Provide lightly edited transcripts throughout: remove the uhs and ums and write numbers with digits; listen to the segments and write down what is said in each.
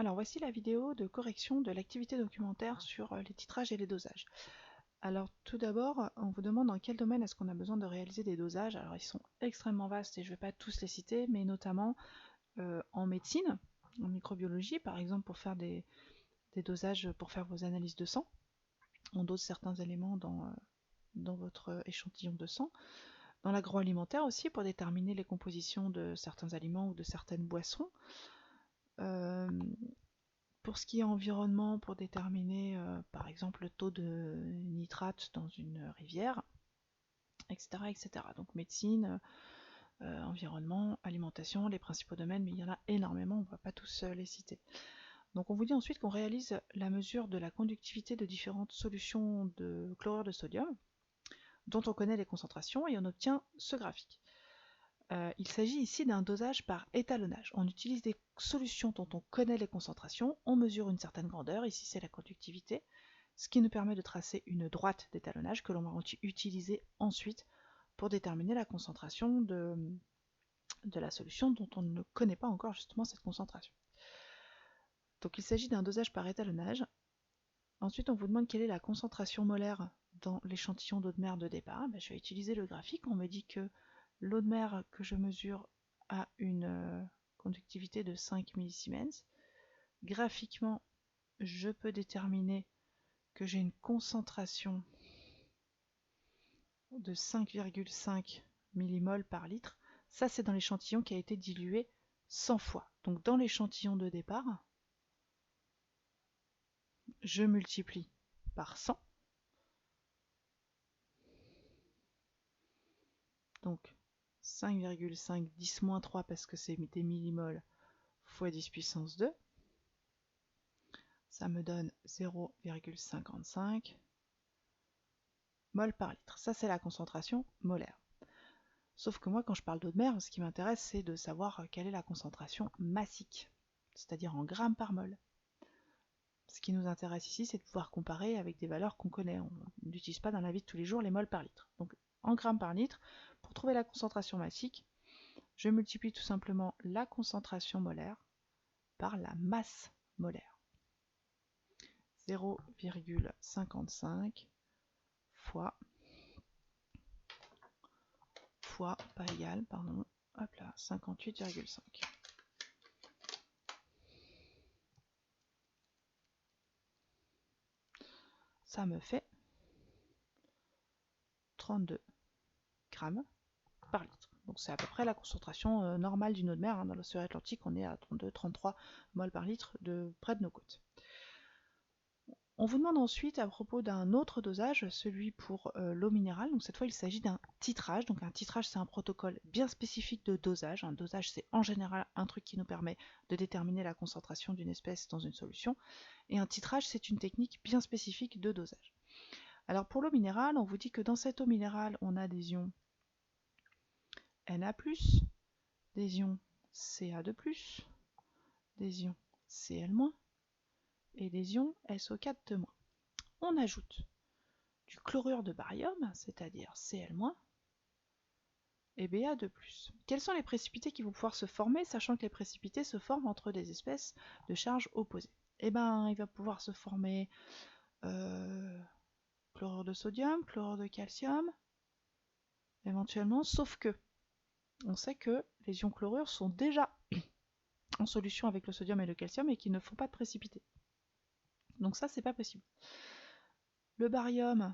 Alors voici la vidéo de correction de l'activité documentaire sur les titrages et les dosages. Alors tout d'abord, on vous demande dans quel domaine est-ce qu'on a besoin de réaliser des dosages. Alors ils sont extrêmement vastes et je ne vais pas tous les citer, mais notamment en médecine, en microbiologie par exemple, pour faire des dosages, pour faire vos analyses de sang. On dose certains éléments dans votre échantillon de sang. Dans l'agroalimentaire aussi, pour déterminer les compositions de certains aliments ou de certaines boissons. Pour ce qui est environnement, pour déterminer par exemple le taux de nitrate dans une rivière, etc. etc. Donc médecine, environnement, alimentation, les principaux domaines, mais il y en a énormément, on ne va pas tous les citer. Donc on vous dit ensuite qu'on réalise la mesure de la conductivité de différentes solutions de chlorure de sodium, dont on connaît les concentrations, et on obtient ce graphique. Il s'agit ici d'un dosage par étalonnage. On utilise des solutions dont on connaît les concentrations, on mesure une certaine grandeur, ici c'est la conductivité, ce qui nous permet de tracer une droite d'étalonnage que l'on va utiliser ensuite pour déterminer la concentration de la solution dont on ne connaît pas encore justement cette concentration. Donc il s'agit d'un dosage par étalonnage. Ensuite on vous demande quelle est la concentration molaire dans l'échantillon d'eau de mer de départ. Je vais utiliser le graphique, on me dit que l'eau de mer que je mesure a une conductivité de 5 millisiemens. Graphiquement, je peux déterminer que j'ai une concentration de 5,5 millimoles par litre. Ça, c'est dans l'échantillon qui a été dilué 100 fois. Donc dans l'échantillon de départ, je multiplie par 100. Donc 5,5 10-3 parce que c'est des millimoles fois 10 puissance 2. Ça me donne 0,55 mol par litre. Ça, c'est la concentration molaire. Sauf que moi, quand je parle d'eau de mer, ce qui m'intéresse, c'est de savoir quelle est la concentration massique, c'est-à-dire en grammes par mol. Ce qui nous intéresse ici, c'est de pouvoir comparer avec des valeurs qu'on connaît. On n'utilise pas dans la vie de tous les jours les mols par litre. Donc, en grammes par litre, pour trouver la concentration massique, je multiplie tout simplement la concentration molaire par la masse molaire. 0,55 fois pas égal, pardon, hop là, 58,5. Ça me fait 32 grammes par litre. Donc c'est à peu près la concentration normale d'une eau de mer. Dans l'océan Atlantique, on est à 32-33 mol par litre près de nos côtes. On vous demande ensuite à propos d'un autre dosage, celui pour l'eau minérale. Donc cette fois, il s'agit d'un titrage. Donc un titrage, c'est un protocole bien spécifique de dosage. Un dosage, c'est en général un truc qui nous permet de déterminer la concentration d'une espèce dans une solution. Et un titrage, c'est une technique bien spécifique de dosage. Alors pour l'eau minérale, on vous dit que dans cette eau minérale, on a des ions Na+, des ions Ca2+, des ions Cl-, et des ions SO4-. On ajoute du chlorure de baryum, c'est-à-dire Cl-, et Ba2+. Quels sont les précipités qui vont pouvoir se former, sachant que les précipités se forment entre des espèces de charges opposées? Il va pouvoir se former chlorure de sodium, chlorure de calcium, éventuellement, sauf que on sait que les ions chlorure sont déjà en solution avec le sodium et le calcium et qui ne font pas de précipité. Donc ça, c'est pas possible. Le baryum,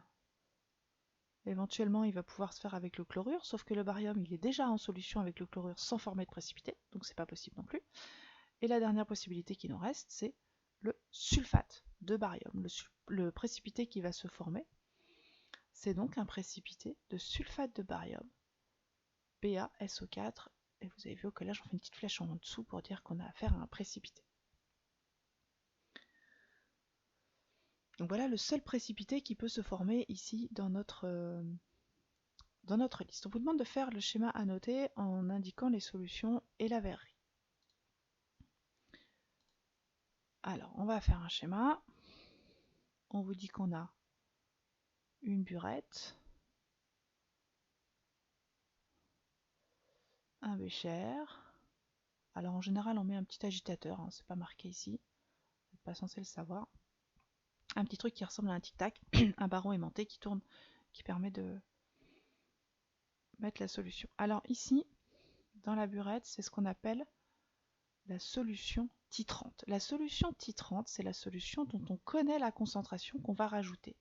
éventuellement, il va pouvoir se faire avec le chlorure, sauf que le baryum, il est déjà en solution avec le chlorure sans former de précipité, donc c'est pas possible non plus. Et la dernière possibilité qui nous reste, c'est le sulfate de baryum. Le précipité qui va se former, c'est donc un précipité de sulfate de baryum, BaSO4, et vous avez vu au collège, on fait une petite flèche en dessous pour dire qu'on a affaire à un précipité. Donc voilà le seul précipité qui peut se former ici dans notre liste. On vous demande de faire le schéma annoté en indiquant les solutions et la verrerie. Alors, on va faire un schéma. On vous dit qu'on a une burette, un bécher. Alors en général, on met un petit agitateur, hein, c'est pas marqué ici. pas censé le savoir. Un petit truc qui ressemble à un tic-tac, un baron aimanté qui tourne, qui permet de mettre la solution. Alors ici, dans la burette, c'est ce qu'on appelle la solution titrante. La solution titrante, c'est la solution dont on connaît la concentration qu'on va rajouter.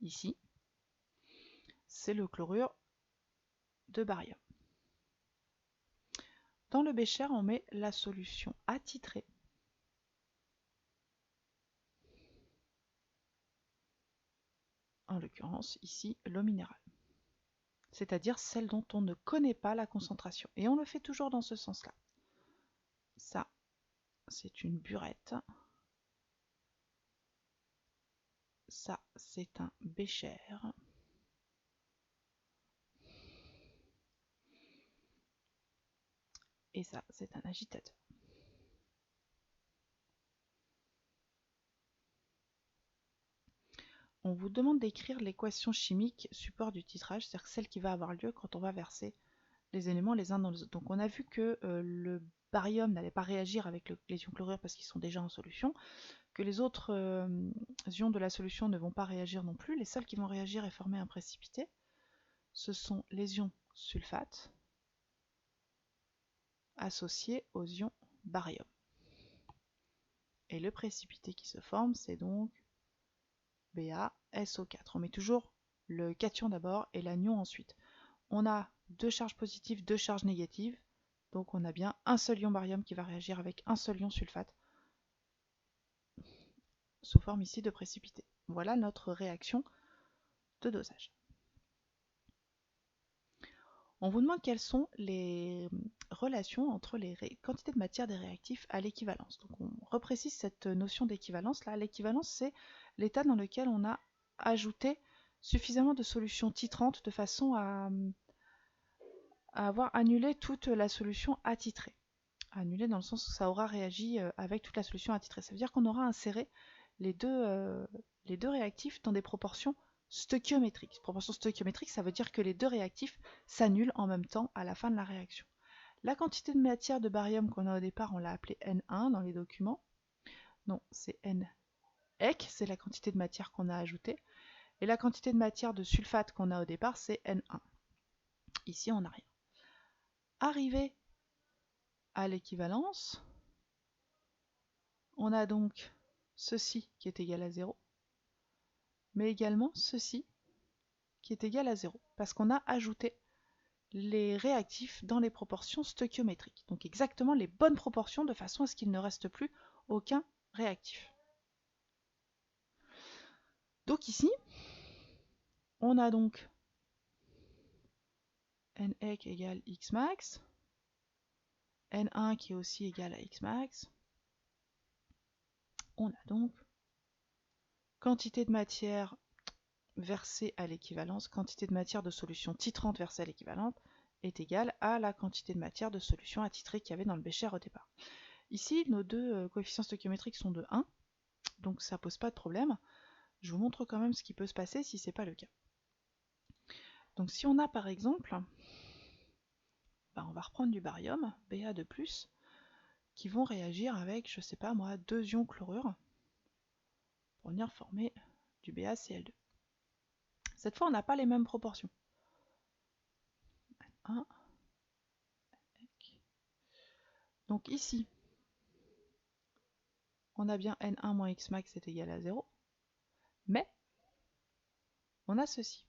Ici, c'est le chlorure de barium. Dans le bécher, on met la solution attitrée. En l'occurrence, ici, l'eau minérale. C'est-à-dire celle dont on ne connaît pas la concentration. Et on le fait toujours dans ce sens-là. Ça, c'est une burette. Ça, c'est un bécher. Et ça, c'est un agitateur. On vous demande d'écrire l'équation chimique support du titrage, c'est-à-dire celle qui va avoir lieu quand on va verser les éléments les uns dans les autres. Donc on a vu que le barium n'allait pas réagir avec les ions chlorure parce qu'ils sont déjà en solution, que les autres ions de la solution ne vont pas réagir non plus. Les seuls qui vont réagir et former un précipité, ce sont les ions sulfate associés aux ions barium. Et le précipité qui se forme, c'est donc BaSO4. On met toujours le cation d'abord et l'anion ensuite. On a deux charges positives, deux charges négatives, donc on a bien un seul ion barium qui va réagir avec un seul ion sulfate, sous forme ici de précipité. Voilà notre réaction de dosage. On vous demande quelles sont les relations entre les quantités de matière des réactifs à l'équivalence. Donc on reprécise cette notion d'équivalence. Là, l'équivalence, c'est l'état dans lequel on a ajouté suffisamment de solutions titrantes de façon à avoir annulé toute la solution attitrée. Annulé dans le sens où ça aura réagi avec toute la solution attitrée. Ça veut dire qu'on aura inséré les deux réactifs dans des proportions stoichiométriques. Proportion stoichiométrique, ça veut dire que les deux réactifs s'annulent en même temps à la fin de la réaction. La quantité de matière de barium qu'on a au départ, on l'a appelée N1 dans les documents. Non, c'est NEC, c'est la quantité de matière qu'on a ajoutée. Et la quantité de matière de sulfate qu'on a au départ, c'est N1. Ici, on n'a rien. Arrivé à l'équivalence, on a donc ceci qui est égal à 0, mais également ceci qui est égal à 0, parce qu'on a ajouté les réactifs dans les proportions stoichiométriques, donc exactement les bonnes proportions de façon à ce qu'il ne reste plus aucun réactif. Donc ici, on a donc NEC égale Xmax, N1 qui est aussi égal à Xmax. On a donc quantité de matière versée à l'équivalence, quantité de matière de solution titrante versée à l'équivalence est égale à la quantité de matière de solution attitrée qu'il y avait dans le bécher au départ. Ici, nos deux coefficients stoichiométriques sont de 1, donc ça pose pas de problème. Je vous montre quand même ce qui peut se passer si ce n'est pas le cas. Donc si on a par exemple, on va reprendre du barium, Ba2+, qui vont réagir avec, je sais pas moi, deux ions chlorure pour venir former du BaCl2. Cette fois, on n'a pas les mêmes proportions. 1. Donc ici, on a bien N1 moins Xmax est égal à 0, mais on a ceci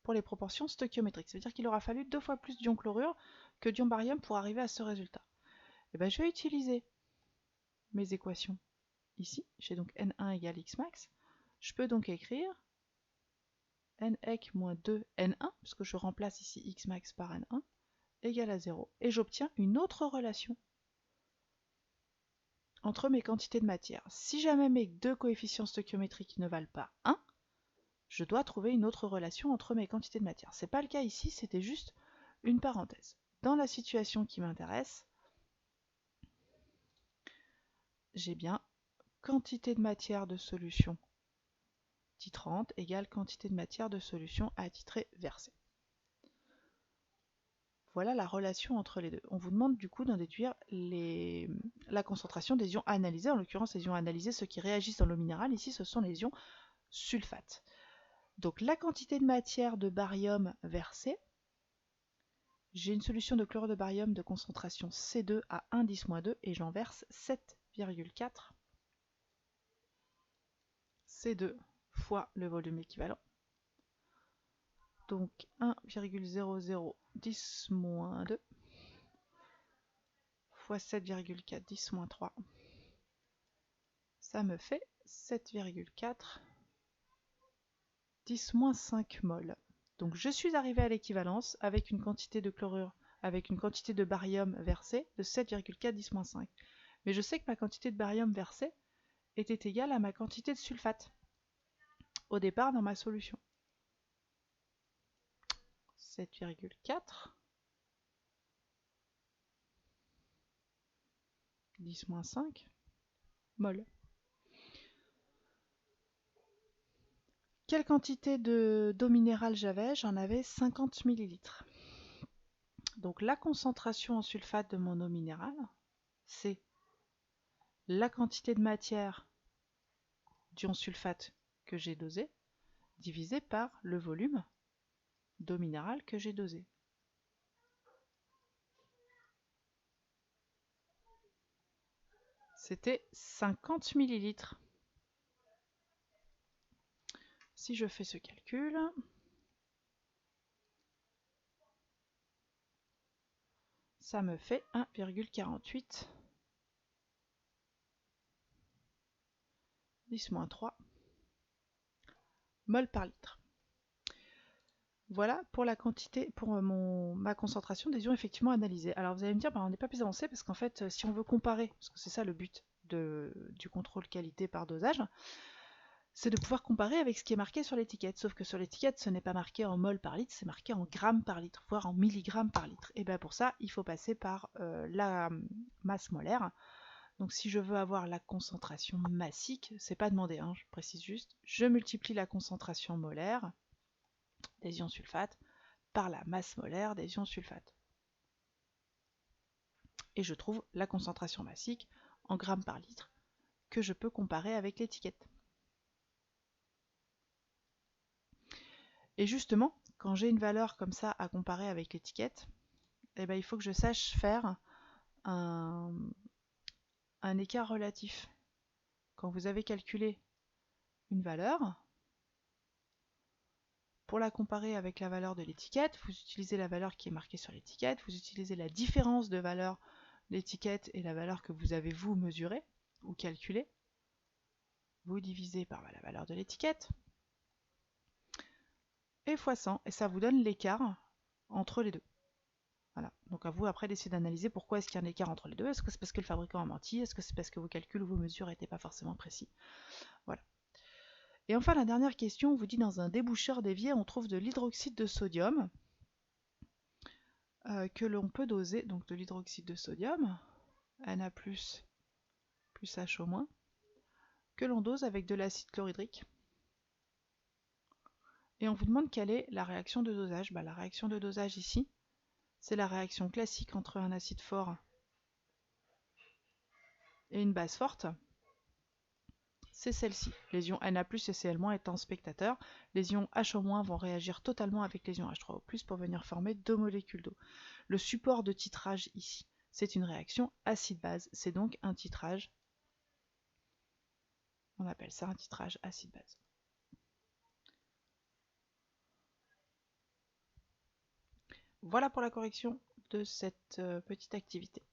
pour les proportions stoichiométriques. Ça veut dire qu'il aura fallu 2 fois plus d'ion chlorure que d'ion barium pour arriver à ce résultat. Et bien, je vais utiliser mes équations ici. J'ai donc N1 égale Xmax. Je peux donc écrire NEC moins 2 N1, puisque je remplace ici Xmax par N1, égale à 0. Et j'obtiens une autre relation entre mes quantités de matière. Si jamais mes deux coefficients stoichiométriques ne valent pas 1, je dois trouver une autre relation entre mes quantités de matière. Ce n'est pas le cas ici, c'était juste une parenthèse. Dans la situation qui m'intéresse, j'ai bien quantité de matière de solution titrante égale quantité de matière de solution attitrée versée. Voilà la relation entre les deux. On vous demande du coup d'en déduire la concentration des ions analysés. En l'occurrence, les ions analysés, ceux qui réagissent dans l'eau minérale, ici ce sont les ions sulfates. Donc la quantité de matière de barium versée, j'ai une solution de chlorure de barium de concentration C2 à 1,10-2 et j'en verse 7,4 C2 fois le volume équivalent. Donc 1,0010-2 fois 7,4 10-3, ça me fait 7,4 10-5 mol. Donc je suis arrivé à l'équivalence avec une quantité de chlorure, avec une quantité de barium versée de 7,4 10-5. Mais je sais que ma quantité de barium versée était égale à ma quantité de sulfate au départ dans ma solution. 7,4 10-5 mol. Quelle quantité d'eau minérale j'avais? J'en avais 50 ml. Donc la concentration en sulfate de mon eau minérale, c'est la quantité de matière d'ion sulfate que j'ai dosé divisé par le volume d'eau minérale que j'ai dosé. C'était 50 ml. Si je fais ce calcul, ça me fait 1,48 10-3 mol par litre. Voilà pour la quantité, pour ma concentration des ions effectivement analysés. Alors vous allez me dire, on n'est pas plus avancé parce qu'en fait, si on veut comparer, parce que c'est ça le but du contrôle qualité par dosage, c'est de pouvoir comparer avec ce qui est marqué sur l'étiquette. Sauf que sur l'étiquette, ce n'est pas marqué en mol par litre, c'est marqué en grammes par litre, voire en milligrammes par litre. Et bien pour ça, il faut passer par la masse molaire. Donc si je veux avoir la concentration massique, c'est pas demandé, hein, je précise juste, je multiplie la concentration molaire des ions sulfates par la masse molaire des ions sulfates. Et je trouve la concentration massique en grammes par litre que je peux comparer avec l'étiquette. Et justement, quand j'ai une valeur comme ça à comparer avec l'étiquette, il faut que je sache faire un écart relatif. Quand vous avez calculé une valeur, pour la comparer avec la valeur de l'étiquette, vous utilisez la valeur qui est marquée sur l'étiquette, vous utilisez la différence de valeur de l'étiquette et la valeur que vous avez vous mesurée ou calculée, vous divisez par la valeur de l'étiquette, et fois 100, et ça vous donne l'écart entre les deux. Voilà. Donc à vous après d'essayer d'analyser pourquoi est-ce qu'il y a un écart entre les deux. Est-ce que c'est parce que le fabricant a menti? Est-ce que c'est parce que vos calculs ou vos mesures n'étaient pas forcément précis? Voilà. Et enfin la dernière question, on vous dit dans un déboucheur d'évier, on trouve de l'hydroxyde de sodium que l'on peut doser, donc de l'hydroxyde de sodium, Na+, plus HO-, que l'on dose avec de l'acide chlorhydrique. Et on vous demande quelle est la réaction de dosage. La réaction de dosage ici, c'est la réaction classique entre un acide fort et une base forte. C'est celle-ci. Les ions Na+, et Cl- étant spectateurs, les ions HO- vont réagir totalement avec les ions H3O+, pour venir former deux molécules d'eau. Le support de titrage ici, c'est une réaction acide-base. C'est donc un titrage. On appelle ça un titrage acide-base. Voilà pour la correction de cette petite activité.